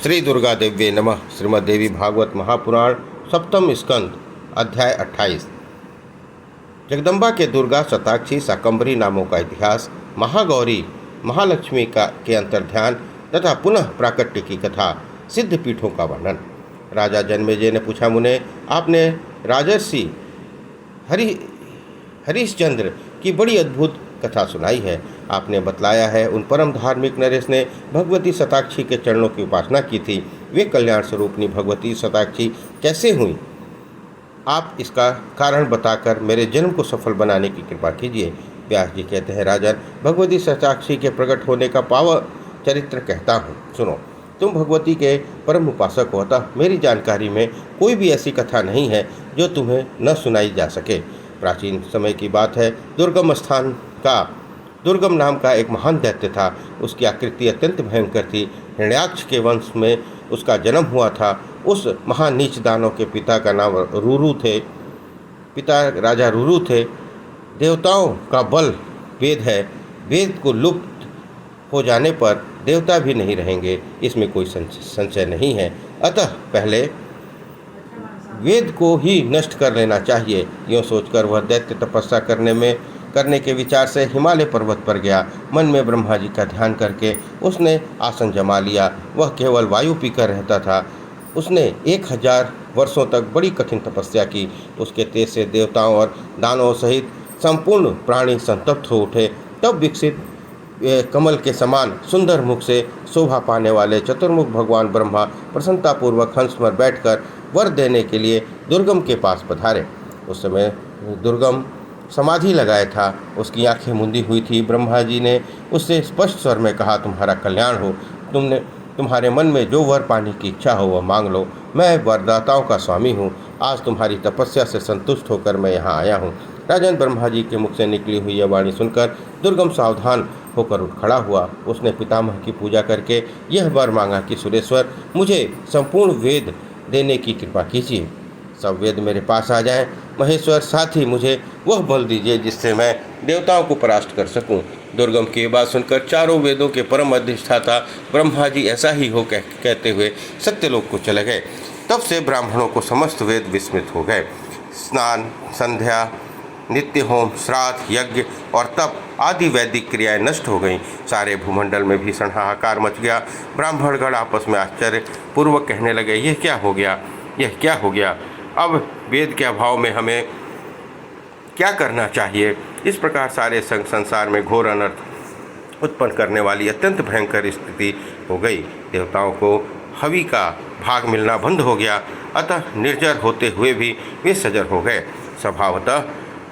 श्री दुर्गा देव्ये नमः। श्रीमद्देवी भागवत महापुराण सप्तम स्कंद अध्याय 28। जगदम्बा के दुर्गा, शताक्षी, शाकंभरी नामों का इतिहास, महागौरी महालक्ष्मी के अंतर्ध्यान तथा पुनः प्राकट्य की कथा, सिद्ध पीठों का वर्णन। राजा जन्मेजय ने पूछा, मुने, आपने राजर्षि हरिश्चंद्र की बड़ी अद्भुत कथा सुनाई है। आपने बतलाया है उन परम धार्मिक नरेश ने भगवती शताक्षी के चरणों की उपासना की थी। वे कल्याण स्वरूपनी भगवती शताक्षी कैसे हुई? आप इसका कारण बताकर मेरे जन्म को सफल बनाने की कृपा कीजिए। व्यास जी कहते हैं, राजन, भगवती शताक्षी के प्रकट होने का पावन चरित्र कहता हूँ, सुनो। तुम भगवती के परम उपासक हो, अतः मेरी जानकारी में कोई भी ऐसी कथा नहीं है जो तुम्हें न सुनाई जा सके। प्राचीन समय की बात है, दुर्गम नाम का एक महान दैत्य था। उसकी आकृति अत्यंत भयंकर थी। हिरण्याक्ष के वंश में उसका जन्म हुआ था। उस महान नीच दानव के पिता का नाम राजा रुरु थे। देवताओं का बल वेद है। वेद को लुप्त हो जाने पर देवता भी नहीं रहेंगे, इसमें कोई संशय नहीं है। अतः पहले वेद को ही नष्ट कर लेना चाहिए। यूँ सोचकर वह दैत्य तपस्या करने के विचार से हिमालय पर्वत पर गया। मन में ब्रह्मा जी का ध्यान करके उसने आसन जमा लिया। वह केवल वायु पीकर रहता था। उसने 1000 वर्षों तक बड़ी कठिन तपस्या की। उसके तेज से देवताओं और दानवों सहित संपूर्ण प्राणी संतप्त हो उठे। तब विकसित कमल के समान सुंदर मुख से शोभा पाने वाले चतुर्मुख भगवान ब्रह्मा प्रसन्नतापूर्वक हंस पर बैठकर वर देने के लिए दुर्गम के पास पधारे। उस समय दुर्गम समाधि लगाए था। उसकी आंखें मुंदी हुई थी। ब्रह्मा जी ने उससे स्पष्ट स्वर में कहा, तुम्हारा कल्याण हो। तुम्हारे मन में जो वर पाने की इच्छा हो वह मांग लो। मैं वरदाताओं का स्वामी हूँ। आज तुम्हारी तपस्या से संतुष्ट होकर मैं यहाँ आया हूँ। राजन, ब्रह्मा जी के मुख से निकली हुई यह वाणी सुनकर दुर्गम सावधान होकर उठ खड़ा हुआ। उसने पितामह की पूजा करके यह वर मांगा कि सुरेश्वर, मुझे संपूर्ण वेद देने की कृपा कीजिए। सब वेद मेरे पास आ जाएं। महेश्वर, साथ ही मुझे वह बल दीजिए जिससे मैं देवताओं को परास्त कर सकूं। दुर्गम की बात सुनकर चारों वेदों के परम अधिष्ठाता ब्रह्मा जी ऐसा ही हो कहते हुए सत्यलोक को चले गए। तब से ब्राह्मणों को समस्त वेद विस्मित हो गए। स्नान, संध्या, नित्य होम, श्राद्ध, यज्ञ और तप आदि वैदिक क्रियाएं नष्ट हो गईं। सारे भूमंडल में भीषण हाहाकार मच गया। ब्राह्मणगण आपस में आश्चर्य पूर्वक कहने लगे, यह क्या हो गया, यह क्या हो गया? अब वेद के अभाव में हमें क्या करना चाहिए? इस प्रकार सारे संसार में घोर अनर्थ उत्पन्न करने वाली अत्यंत भयंकर स्थिति हो गई। देवताओं को हवि का भाग मिलना बंद हो गया। अतः निर्जर होते हुए भी वे सजर हो गए। स्वभावतः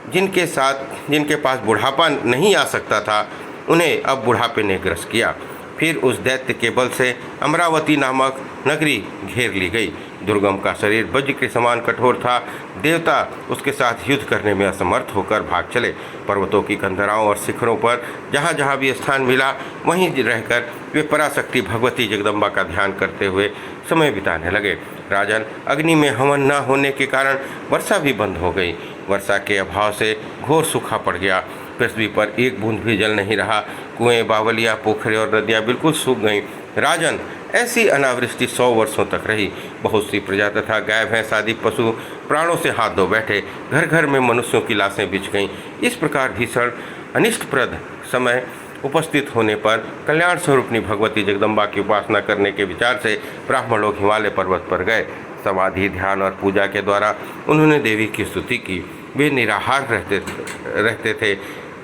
जिनके पास बुढ़ापा नहीं आ सकता था, उन्हें अब बुढ़ापे ने ग्रस्त किया। फिर उस दैत्य के बल से अमरावती नामक नगरी घेर ली गई। दुर्गम का शरीर वज्र के समान कठोर था। देवता उसके साथ युद्ध करने में असमर्थ होकर भाग चले। पर्वतों की कंदराओं और शिखरों पर जहाँ जहाँ भी स्थान मिला वहीं रहकर वे पराशक्ति भगवती जगदम्बा का ध्यान करते हुए समय बिताने लगे। राजन, अग्नि में हवन न होने के कारण वर्षा भी बंद हो गई। वर्षा के अभाव से घोर सूखा पड़ गया। पृथ्वी पर एक बूंद भी जल नहीं रहा। कुएं, बावलियाँ, पोखरे और नदियाँ बिल्कुल सूख गईं। राजन, ऐसी अनावृष्टि 100 वर्षों तक रही। बहुत सी प्रजा तथा गाय भैंस आदि पशु प्राणों से हाथ धो बैठे। घर घर में मनुष्यों की लाशें बिछ गईं। इस प्रकार भीषण अनिष्टप्रद समय उपस्थित होने पर कल्याण स्वरूपनी भगवती जगदम्बा की उपासना करने के विचार से ब्राह्मण लोग हिमालय पर्वत पर गए। समाधि, ध्यान और पूजा के द्वारा उन्होंने देवी की स्तुति की। वे निराहार रहते थे।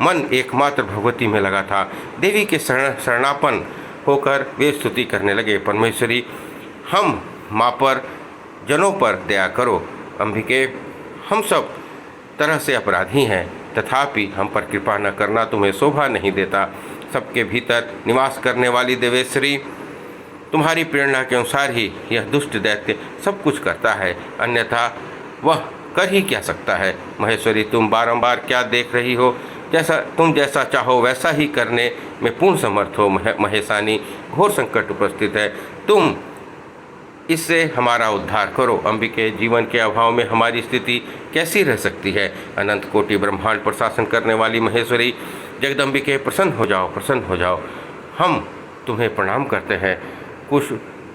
मन एकमात्र भगवती में लगा था। देवी के शरणापन होकर वे स्तुति करने लगे, परमेश्वरी, हम माँ पर, जनों पर दया करो। अंबिके, हम सब तरह से अपराधी हैं, तथापि हम पर कृपा न करना तुम्हें शोभा नहीं देता। सबके भीतर निवास करने वाली देवेश्वरी, तुम्हारी प्रेरणा के अनुसार ही यह दुष्ट दैत्य सब कुछ करता है, अन्यथा वह कर ही क्या सकता है। महेश्वरी, तुम बारंबार क्या देख रही हो? तुम जैसा चाहो वैसा ही करने में पूर्ण समर्थ हो। महेशानी, घोर संकट उपस्थित है, तुम इससे हमारा उद्धार करो। अंबिके, जीवन के अभाव में हमारी स्थिति कैसी रह सकती है? अनंत कोटि ब्रह्मांड पर शासन करने वाली महेश्वरी जगदम्बिके, प्रसन्न हो जाओ, प्रसन्न हो जाओ। हम तुम्हें प्रणाम करते हैं।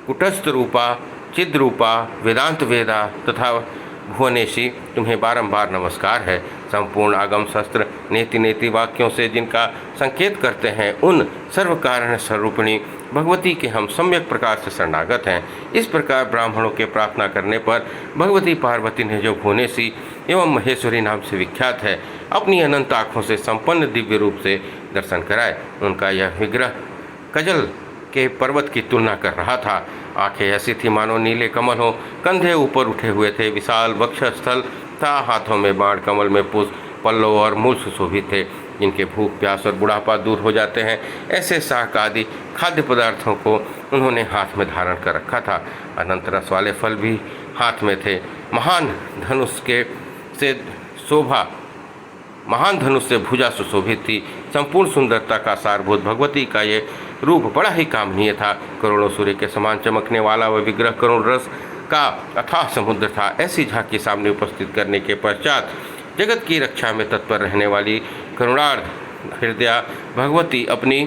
कुटस्थ रूपा, चिद्रूपा, वेदांत वेदा तथा भुवनेशी, तुम्हें बारंबार नमस्कार है। संपूर्ण आगम शस्त्र नेति नेति वाक्यों से जिनका संकेत करते हैं, उन सर्व कारण स्वरूपिणी भगवती के हम सम्यक प्रकार से शरणागत हैं। इस प्रकार ब्राह्मणों के प्रार्थना करने पर भगवती पार्वती ने जो भुवनेशी एवं महेश्वरी नाम से विख्यात है, अपनी अनंत आँखों से संपन्न दिव्य रूप से दर्शन कराए। उनका यह विग्रह कजल के पर्वत की तुलना कर रहा था। आंखें ऐसी थी मानो नीले कमल हो, कंधे ऊपर उठे हुए थे, विशाल वक्षस्थल था, हाथों में बाण, कमल में पुष्प, पल्लव और मूल सुशोभित थे, जिनके भूख प्यास और बुढ़ापा दूर हो जाते हैं। ऐसे शाक आदि खाद्य पदार्थों को उन्होंने हाथ में धारण कर रखा था। अनंत रस वाले फल भी हाथ में थे। महान धनुष से भुजा सुशोभित थी। संपूर्ण सुंदरता का सारभूत भगवती का ये रूप बड़ा ही कामनीय था। करोड़ों सूर्य के समान चमकने वाला वह विग्रह करुण रस का अथाह समुद्र था। ऐसी झांकी सामने उपस्थित करने के पश्चात जगत की रक्षा में तत्पर रहने वाली करुणार्ध हृदया भगवती अपनी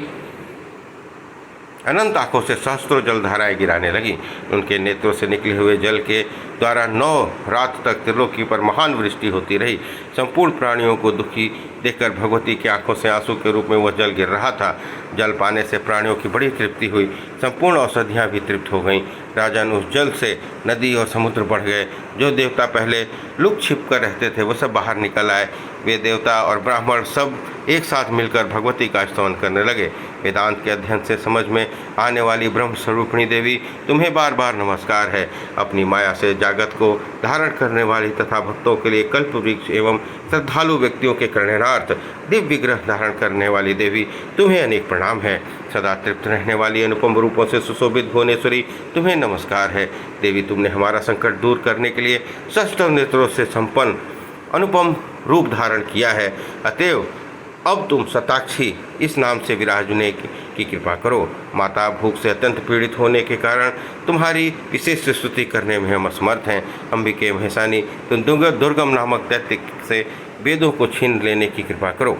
अनंत आँखों से सहस्त्रों जलधाराएं गिराने लगी। उनके नेत्रों से निकले हुए जल के द्वारा 9 रात तक त्रिलोकी पर महान वृष्टि होती रही। संपूर्ण प्राणियों को दुखी देखकर भगवती की आंखों से आंसू के रूप में वह जल गिर रहा था। जल पाने से प्राणियों की बड़ी तृप्ति हुई। संपूर्ण औषधियाँ भी तृप्त हो गईं। राजन, उस जल से नदी और समुद्र बढ़ गए। जो देवता पहले लुक छिप कर रहते थे, वह सब बाहर निकल आए। वे देवता और ब्राह्मण सब एक साथ मिलकर भगवती का स्तवन करने लगे। वेदांत के अध्ययन से समझ में आने वाली ब्रह्म स्वरूपिणी देवी, तुम्हें बार बार नमस्कार है। अपनी माया से जागत को धारण करने वाली तथा भक्तों के लिए कल्प वृक्ष एवं श्रद्धालु व्यक्तियों के कल्याणार्थ दिव्य विग्रह धारण करने वाली देवी, तुम्हें अनेक प्रणाम है। सदा तृप्त रहने वाली अनुपम रूपों से सुशोभित भुवनेश्वरी, तुम्हें नमस्कार है। देवी, तुमने हमारा संकट दूर करने के लिए सहस्त्र नेत्रों से संपन्न अनुपम रूप धारण किया है। अतएव अब तुम शताक्षी इस नाम से विराजने की कृपा करो। माता, भूख से अत्यंत पीड़ित होने के कारण तुम्हारी विशेष स्तुति करने में हम असमर्थ हैं। अंबिके महेशानी, तुम दुर्गम नामक दैत्य से वेदों को छीन लेने की कृपा करो।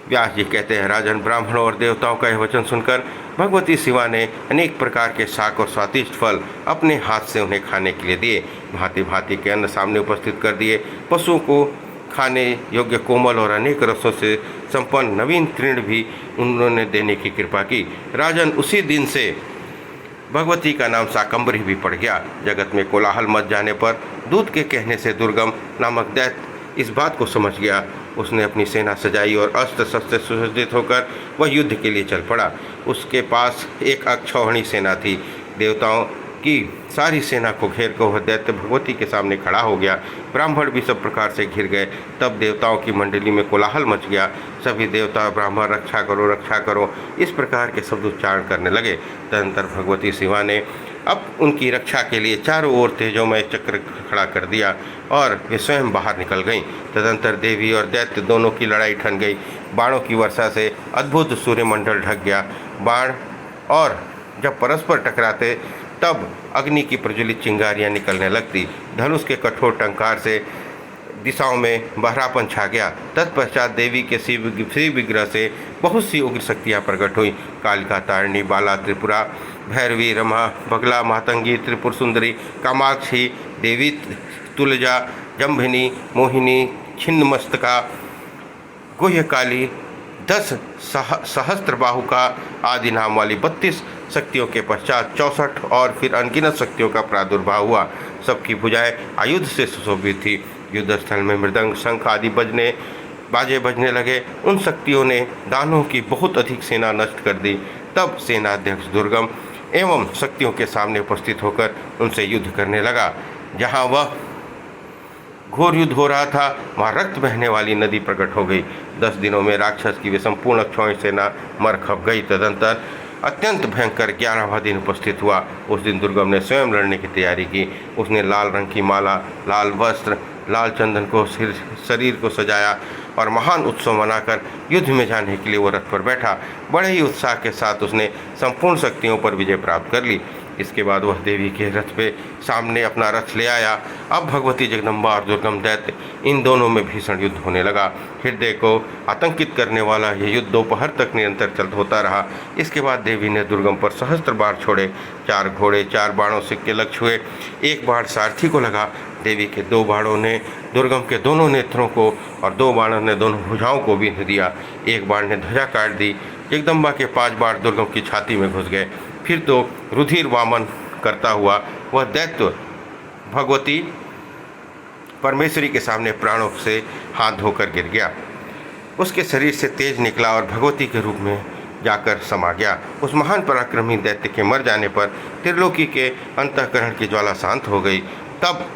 व्यास जी कहते हैं, राजन, ब्राह्मणों और देवताओं का यह वचन सुनकर भगवती शिवा ने अनेक प्रकार के शाक और स्वादिष्ट फल अपने हाथ से उन्हें खाने के लिए दिए। भांति भांति के अन्न सामने उपस्थित कर दिए। पशुओं को खाने योग्य कोमल और अनेक रसों से संपन्न नवीन तृण भी उन्होंने देने की कृपा की। राजन, उसी दिन से भगवती का नाम शाकंभरी भी पड़ गया। जगत में कोलाहल मच जाने पर दूत के कहने से दुर्गम नामक दैत्य इस बात को समझ गया। उसने अपनी सेना सजाई और अस्त्र शस्त्र सुसज्जित होकर वह युद्ध के लिए चल पड़ा। उसके पास एक अक्षौहिणी सेना थी। देवताओं की सारी सेना को घेर कर वह दैत्य भगवती के सामने खड़ा हो गया। ब्राह्मण भी सब प्रकार से घिर गए। तब देवताओं की मंडली में कोलाहल मच गया। सभी देवता ब्राह्मण रक्षा करो इस प्रकार के शब्द उच्चारण करने लगे। तदनंतर भगवती शिवा ने अब उनकी रक्षा के लिए चारों ओर तेजोमय चक्र खड़ा कर दिया और वे स्वयं बाहर निकल गईं। तदनंतर देवी और दैत्य दोनों की लड़ाई ठन गई। बाणों की वर्षा से अद्भुत सूर्यमंडल ढक गया। बाण और जब परस्पर टकराते तब अग्नि की प्रज्वलित चिंगारियां निकलने लगती। धनुष के कठोर टंकार से दिशाओं में बहरापन छा गया। तत्पश्चात देवी के श्री विग्रह से बहुत सी उग्र शक्तियाँ प्रकट हुई। कालिका, तारिणी, बाला, त्रिपुरा, भैरवी, रमा, बगला, मातंगी, त्रिपुर सुंदरी, कामाक्षी देवी, तुलजा, जम्भिनी, मोहिनी, छिन्नमस्तका, गुह्यकाली, 10 सहस्त्रबाहुका आदि नाम वाली 32 शक्तियों के पश्चात 64 और फिर अनगिनत शक्तियों का प्रादुर्भाव हुआ। सबकी भुजाएं आयुध से सुशोभित थी। युद्ध स्थल में मृदंग, शंख आदि बाजे बजने लगे। उन शक्तियों ने दानवों की बहुत अधिक सेना नष्ट कर दी। तब सेनाध्यक्ष दुर्गम एवं शक्तियों के सामने उपस्थित होकर उनसे युद्ध करने लगा। जहाँ वह घोर युद्ध हो रहा था, वहाँ रक्त बहने वाली नदी प्रकट हो गई। 10 दिनों में राक्षस की वे संपूर्ण अक्षौहिणी सेना मर खप गई। तदंतर अत्यंत भयंकर 11वां दिन उपस्थित हुआ। उस दिन दुर्गम ने स्वयं लड़ने की तैयारी की। उसने लाल रंग की माला, लाल वस्त्र, लाल चंदन को शरीर को सजाया और महान उत्सव मनाकर युद्ध में जाने के लिए वो रथ पर बैठा। बड़े ही उत्साह के साथ उसने संपूर्ण शक्तियों पर विजय प्राप्त कर ली। इसके बाद वह देवी के रथ पे सामने अपना रथ ले आया। अब भगवती जगदम्बा और दुर्गम दैत्य इन दोनों में भीषण युद्ध होने लगा। हृदय को आतंकित करने वाला यह युद्ध दोपहर तक निरंतर होता रहा। इसके बाद देवी ने दुर्गम पर सहस्त्र बाण छोड़े। 4 घोड़े 4 बाणों से के लक्ष्य हुए। एक बाण सारथी को लगा। देवी के 2 बाणों ने दुर्गम के दोनों नेत्रों को और 2 बाणों ने दोनों भुजाओं को बींध दिया। एक बाण ने ध्वजा काट दी। जगदम्बा के 5 बाण दुर्गम की छाती में घुस गए। फिर तो रुधिर वामन करता हुआ वह दैत्य भगवती परमेश्वरी के सामने प्राणों से हाथ धोकर गिर गया। उसके शरीर से तेज निकला और भगवती के रूप में जाकर समा गया। उस महान पराक्रमी दैत्य के मर जाने पर त्रिलोकी के अंतःकरण की ज्वाला शांत हो गई। तब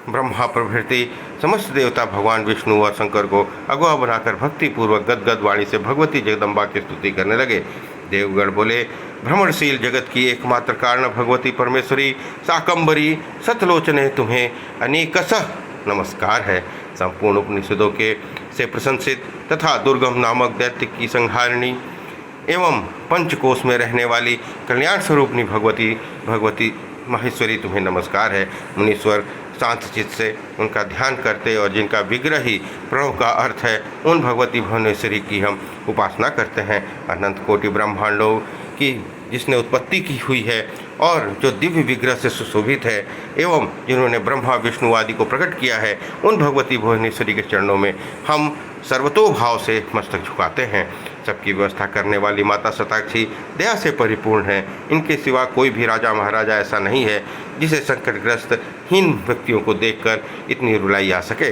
ब्रह्मा प्रभृति समस्त देवता भगवान विष्णु और शंकर को अगुआ बनाकर भक्तिपूर्वक गदगद वाणी से भगवती जगदम्बा की स्तुति करने लगे। देवगण बोले, भ्रमणशील जगत की एकमात्र कारण भगवती परमेश्वरी शाकंभरी सतलोचने तुम्हें अनेकशः नमस्कार है। संपूर्ण उपनिषदों के से प्रशंसित तथा दुर्गम नामक दैत्य की संहारिणी एवं पंचकोश में रहने वाली कल्याण स्वरूपनी भगवती महेश्वरी तुम्हें नमस्कार है। मुनीश्वर शांत चित्त से उनका ध्यान करते और जिनका विग्रह ही प्रणव का अर्थ है, उन भगवती भुवनेश्वरी की हम उपासना करते हैं। अनंत कोटि ब्रह्मांडों की जिसने उत्पत्ति की हुई है और जो दिव्य विग्रह से सुशोभित है एवं जिन्होंने ब्रह्मा विष्णु आदि को प्रकट किया है, उन भगवती भुवनेश्वरी के चरणों में हम सर्वतोभाव से मस्तक झुकाते हैं। सबकी व्यवस्था करने वाली माता शताक्षी दया से परिपूर्ण है। इनके सिवा कोई भी राजा महाराजा ऐसा नहीं है जिसे संकटग्रस्त हीन व्यक्तियों को देखकर इतनी रुलाई आ सके।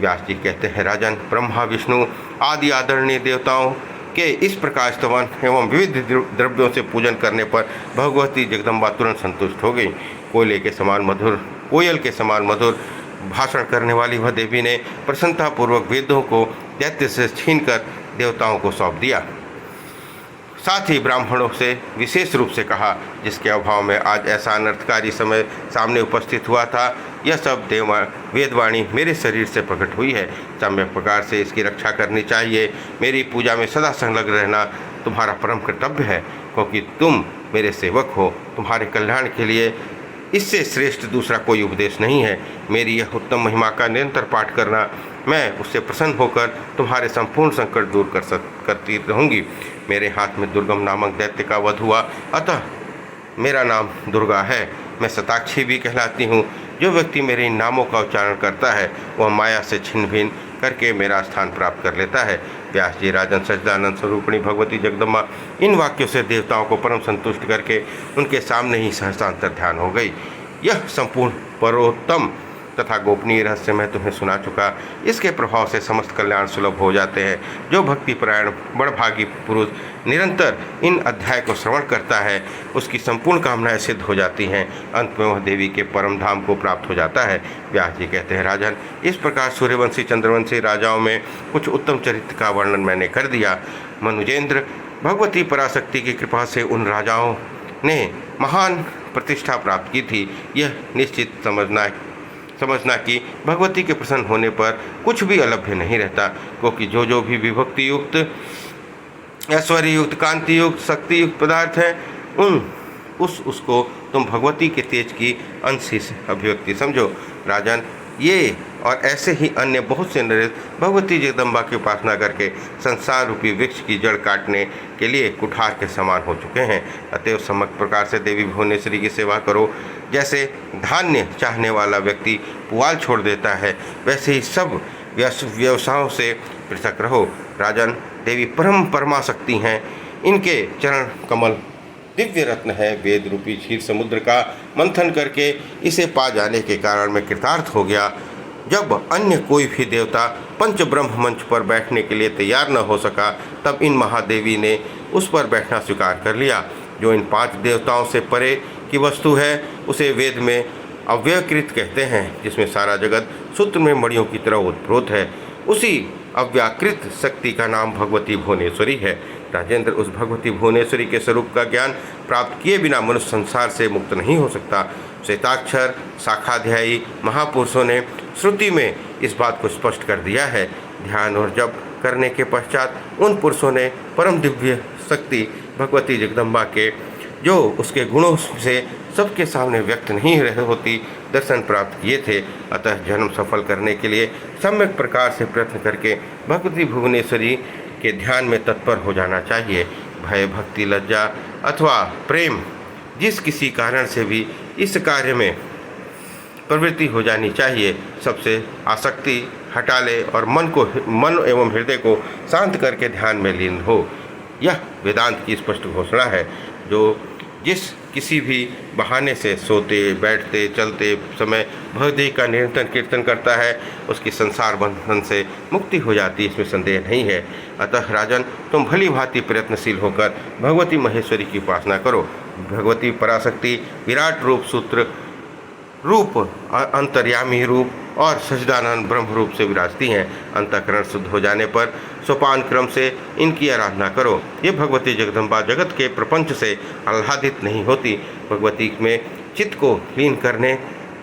व्यास जी कहते हैं, राजन, ब्रह्मा विष्णु आदि आदरणीय देवताओं के इस प्रकार स्तवन एवं विविध द्रव्यों से पूजन करने पर भगवती जगदम्बा तुरंत संतुष्ट हो गई। कोयल के समान मधुर भाषण करने वाली वह देवी ने प्रसन्नतापूर्वक वेदों को दैत्य से छीनकर देवताओं को सौंप दिया। साथ ही ब्राह्मणों से विशेष रूप से कहा, जिसके अभाव में आज ऐसा अनर्थकारी समय सामने उपस्थित हुआ था, यह सब वेदवाणी मेरे शरीर से प्रकट हुई है। सम्यक प्रकार से इसकी रक्षा करनी चाहिए। मेरी पूजा में सदा संलग्न रहना तुम्हारा परम कर्तव्य है, क्योंकि तुम मेरे सेवक हो। तुम्हारे कल्याण के लिए इससे श्रेष्ठ दूसरा कोई उपदेश नहीं है। मेरी यह उत्तम महिमा का निरंतर पाठ करना, मैं उससे प्रसन्न होकर तुम्हारे संपूर्ण संकट दूर करती रहूँगी। मेरे हाथ में दुर्गम नामक दैत्य का वध हुआ, अतः मेरा नाम दुर्गा है। मैं शताक्षी भी कहलाती हूँ। जो व्यक्ति मेरे इन नामों का उच्चारण करता है, वह माया से छिन्न भिन्न करके मेरा स्थान प्राप्त कर लेता है। व्यास जी, राजन, सच्चिदानंद स्वरूपिणी भगवती जगदम्बा इन वाक्यों से देवताओं को परम संतुष्ट करके उनके सामने ही सहसा अंतर्ध्यान हो गई। यह संपूर्ण परोत्तम तथा गोपनीय रहस्य मैं तुम्हें सुना चुका। इसके प्रभाव से समस्त कल्याण सुलभ हो जाते हैं। जो भक्तिपरायण बड़भागी पुरुष निरंतर इन अध्याय को श्रवण करता है, उसकी संपूर्ण कामनाएं सिद्ध हो जाती हैं। अंत में वह देवी के परम धाम को प्राप्त हो जाता है। व्यास जी कहते हैं, राजन, इस प्रकार सूर्यवंशी चंद्रवंशी राजाओं में कुछ उत्तम चरित्र का वर्णन मैंने कर दिया। मनुजेंद्र, भगवती पराशक्ति की कृपा से उन राजाओं ने महान प्रतिष्ठा प्राप्त की थी। यह निश्चित समझना कि भगवती के प्रसन्न होने पर कुछ भी अलभ्य नहीं रहता, क्योंकि जो भी विभक्ति युक्त, ऐश्वर्य युक्त, कांति युक्त, शक्ति युक्त पदार्थ है, उसको तुम भगवती के तेज की अंश ही अभिव्यक्ति समझो। राजन, ये और ऐसे ही अन्य बहुत से नरेश भगवती जगदम्बा की उपासना करके संसार रूपी वृक्ष की जड़ काटने के लिए कुठार के समान हो चुके हैं। अतएव समग्र प्रकार से देवी भुवनेश्वरी की सेवा करो। जैसे धान्य चाहने वाला व्यक्ति पुआल छोड़ देता है, वैसे ही सब व्यवसायों से पृथक रहो। राजन, देवी परमा शक्ति हैं। इनके चरण कमल दिव्य रत्न है। वेद रूपी क्षीर समुद्र का मंथन करके इसे पा जाने के कारण मैं कृतार्थ हो गया। जब अन्य कोई भी देवता पंच ब्रह्म मंच पर बैठने के लिए तैयार न हो सका, तब इन महादेवी ने उस पर बैठना स्वीकार कर लिया। जो इन 5 देवताओं से परे की वस्तु है, उसे वेद में अव्यकृत कहते हैं, जिसमें सारा जगत सूत्र में मणियों की तरह उत्प्रोत है। उसी अव्याकृत शक्ति का नाम भगवती भुवनेश्वरी है। राजेंद्र, उस भगवती भुवनेश्वरी के स्वरूप का ज्ञान प्राप्त किए बिना मनुष्य संसार से मुक्त नहीं हो सकता। श्वेताक्षर शाखाध्यायी महापुरुषों ने श्रुति में इस बात को स्पष्ट कर दिया है। ध्यान और जप करने के पश्चात उन पुरुषों ने परम दिव्य शक्ति भगवती जगदम्बा के जो उसके गुणों से सबके सामने व्यक्त नहीं रहे होती दर्शन प्राप्त किए थे। अतः जन्म सफल करने के लिए सम्यक प्रकार से प्रयत्न करके भगवती भुवनेश्वरी के ध्यान में तत्पर हो जाना चाहिए। भय, भक्ति, लज्जा अथवा प्रेम जिस किसी कारण से भी इस कार्य में प्रवृत्ति हो जानी चाहिए, सबसे आसक्ति हटा ले और मन एवं हृदय को शांत करके ध्यान में लीन हो। यह वेदांत की स्पष्ट घोषणा है। जो जिस किसी भी बहाने से सोते, बैठते, चलते समय भगवती का निरंतर कीर्तन करता है, उसकी संसार बंधन से मुक्ति हो जाती, इसमें संदेह नहीं है। अतः राजन, तुम भली भांति प्रयत्नशील होकर भगवती महेश्वरी की उपासना करो। भगवती पराशक्ति विराट रूप, सूत्र रूप, अंतर्यामी रूप और सच्चिदानंद ब्रह्म रूप से विराजती हैं। अंतःकरण शुद्ध हो जाने पर सोपान क्रम से इनकी आराधना करो। ये भगवती जगदम्बा जगत के प्रपंच से आह्लादित नहीं होती। भगवती में चित्त को लीन करने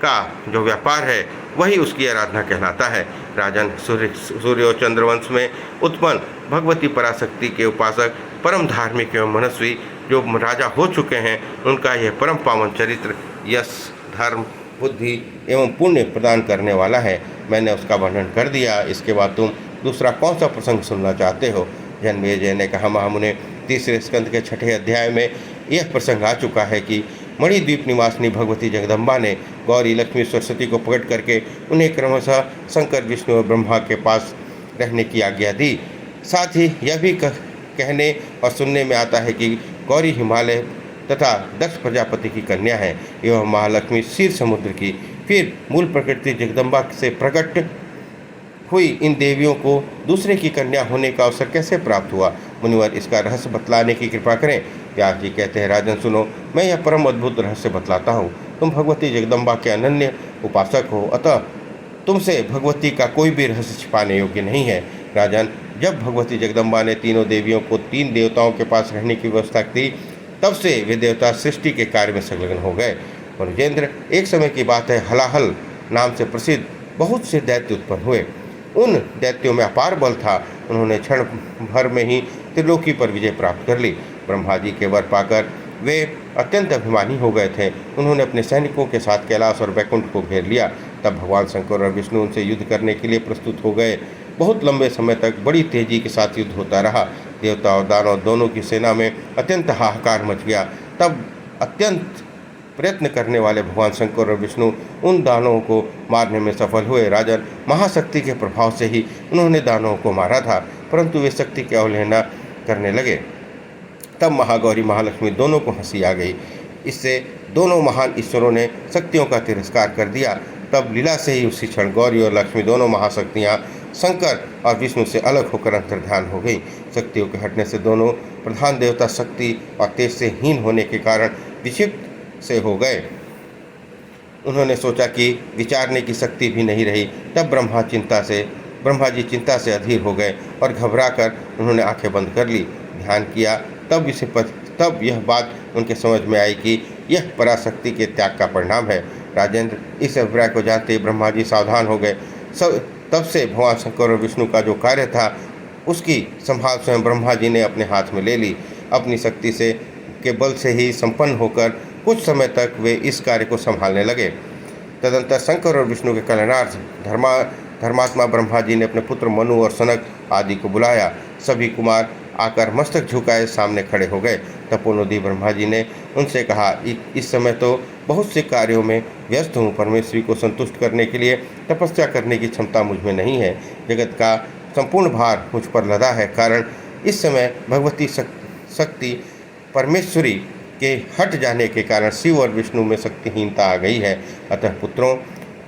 का जो व्यापार है वही उसकी आराधना कहलाता है। राजन, सूर्य और चंद्रवंश में उत्पन्न भगवती पराशक्ति के उपासक परम धार्मिक एवं मनस्वी जो राजा हो चुके हैं, उनका यह परम पावन चरित्र यश, धर्म, बुद्धि एवं पुण्य प्रदान करने वाला है। मैंने उसका वर्णन कर दिया। इसके बाद तुम दूसरा कौन सा प्रसंग सुनना चाहते हो? जन्मेजय ने कहा, महामुने, तीसरे स्कंद के 6ठे अध्याय में यह प्रसंग आ चुका है कि मणिद्वीप निवासिनी भगवती जगदम्बा ने गौरी, लक्ष्मी, सरस्वती को प्रकट करके उन्हें क्रमशः शंकर, विष्णु और ब्रह्मा के पास रहने की आज्ञा दी। साथ ही यह भी कहने और सुनने में आता है कि गौरी हिमालय तथा दक्ष प्रजापति की कन्या है एवं महालक्ष्मी क्षीर समुद्र की। फिर मूल प्रकृति जगदम्बा से प्रकट हुई इन देवियों को दूसरे की कन्या होने का अवसर कैसे प्राप्त हुआ? मुनिवर, इसका रहस्य बतलाने की कृपा करें। व्यास जी कहते हैं, राजन सुनो, मैं यह परम अद्भुत रहस्य बतलाता हूँ। तुम भगवती जगदम्बा के अनन्य उपासक हो, अतः तुमसे भगवती का कोई भी रहस्य छिपाने योग्य नहीं है। राजन, जब भगवती जगदम्बा ने तीनों देवियों को 3 देवताओं के पास रहने की व्यवस्था की, तब से वे देवता सृष्टि के कार्य में संलग्न हो गए। मनुजेंद्र, एक समय की बात है, हलाहल नाम से प्रसिद्ध बहुत से दैत्य उत्पन्न हुए। उन दैत्यों में अपार बल था। उन्होंने क्षण भर में ही त्रिलोकी पर विजय प्राप्त कर ली। ब्रह्मा जी के वर पाकर वे अत्यंत अभिमानी हो गए थे। उन्होंने अपने सैनिकों के साथ कैलाश और वैकुंठ को घेर लिया। तब भगवान शंकर और विष्णु उनसे युद्ध करने के लिए प्रस्तुत हो गए। बहुत लंबे समय तक बड़ी तेजी के साथ युद्ध होता रहा। देवता और दानव दोनों की सेना में अत्यंत हाहाकार मच गया। तब अत्यंत प्रयत्न करने वाले भगवान शंकर और विष्णु उन दानवों को मारने में सफल हुए। राजन, महाशक्ति के प्रभाव से ही उन्होंने दानवों को मारा था, परंतु वे शक्ति की अवहेलना करने लगे। तब महागौरी, महालक्ष्मी दोनों को हंसी आ गई। इससे दोनों महान ईश्वरों ने शक्तियों का तिरस्कार कर दिया। तब लीला से ही उसी क्षण गौरी और लक्ष्मी दोनों महाशक्तियाँ शंकर और विष्णु से अलग होकर अंतर्ध्यान हो गई। शक्तियों के हटने से दोनों प्रधान देवता शक्ति और तेज से हीन होने के कारण विक्षिप्त से हो गए। उन्होंने सोचा कि विचारने की शक्ति भी नहीं रही। तब ब्रह्मा जी चिंता से अधीर हो गए और घबराकर उन्होंने आंखें बंद कर ली। ध्यान किया, तब यह बात उनके समझ में आई कि यह पराशक्ति के त्याग का परिणाम है। राजेंद्र, इस अभिप्राय को जानते ही ब्रह्मा जी सावधान हो गए। तब से भगवान शंकर और विष्णु का जो कार्य था उसकी संभाल स्वयं ब्रह्मा जी ने अपने हाथ में ले ली। अपनी शक्ति से के बल से ही संपन्न होकर कुछ समय तक वे इस कार्य को संभालने लगे। तदंतर शंकर और विष्णु के कल्याणार्थ धर्मात्मा ब्रह्मा जी ने अपने पुत्र मनु और सनक आदि को बुलाया। सभी कुमार आकर मस्तक झुकाए सामने खड़े हो गए। तपोनिधि ब्रह्मा जी ने उनसे कहा, इस समय तो बहुत से कार्यों में व्यस्त हूँ। परमेश्वरी को संतुष्ट करने के लिए तपस्या करने की क्षमता मुझ में नहीं है। जगत का संपूर्ण भार मुझ पर लदा है, कारण इस समय भगवती शक्ति परमेश्वरी के हट जाने के कारण शिव और विष्णु में शक्तिहीनता आ गई है। अतः पुत्रों,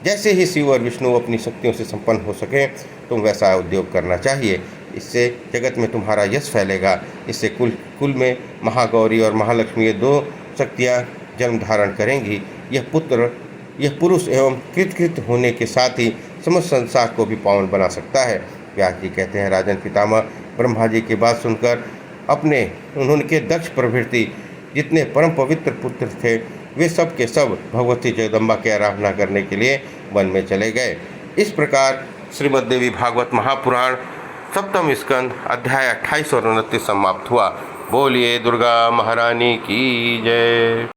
जैसे ही शिव और विष्णु अपनी शक्तियों से संपन्न हो सकें, तुम वैसा उद्योग करना चाहिए। इससे जगत में तुम्हारा यश फैलेगा। इससे कुल में महागौरी और महालक्ष्मी ये 2 शक्तियाँ जन्म धारण करेंगी। यह पुरुष एवं कृत होने के साथ ही समस्त संसार को भी पावन बना सकता है। व्यास जी कहते हैं, राजन पितामह, ब्रह्मा जी की बात सुनकर उन्होंने दक्ष प्रभृति जितने परम पवित्र पुत्र थे, वे सब के सब भगवती जगदम्बा की आराधना करने के लिए वन में चले गए। इस प्रकार श्रीमद् देवी भागवत महापुराण 7वां स्कंद अध्याय 28 और 29 समाप्त हुआ। बोलिए दुर्गा महारानी की जय।